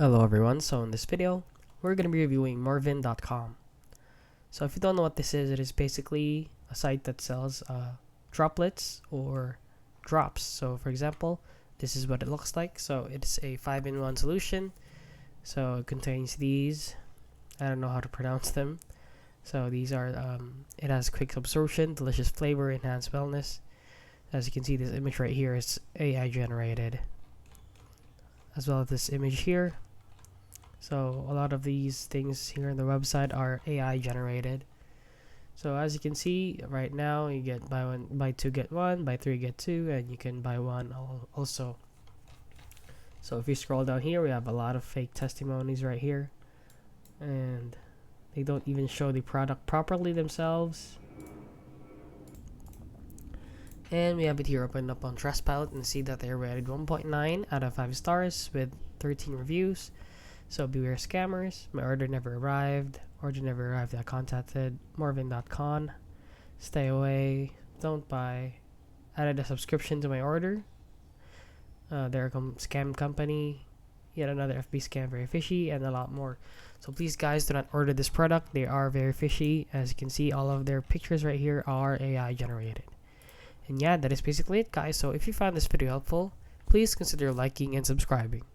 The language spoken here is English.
Hello everyone, so in this video, we're going to be reviewing Morvyn.com. So if you don't know what this is, it is basically a site that sells droplets or drops. So for example, this is what it looks like. So it's a 5-in-1 solution. So it contains these, I don't know how to pronounce them. So these are, it has quick absorption, delicious flavor, enhanced wellness. As you can see, this image right here is AI generated, as well as this image here. So a lot of these things here on the website are AI generated. So as you can see right now, you get buy two get one, buy three get two, and you can buy one also. So if you scroll down here, we have a lot of fake testimonies right here, and they don't even show the product properly themselves. And we have it here opened up on Trustpilot and see that they're rated 1.9 out of 5 stars with 13 reviews. So beware scammers. My order never arrived. Order never arrived. I contacted Morvyn.com. Stay away. Don't buy. Added a subscription to my order. They're a scam company. Yet another FB scam, very fishy, and a lot more. So please guys, do not order this product. They are very fishy. As you can see, all of their pictures right here are AI generated. And yeah, that is basically it guys. So if you found this video helpful, please consider liking and subscribing.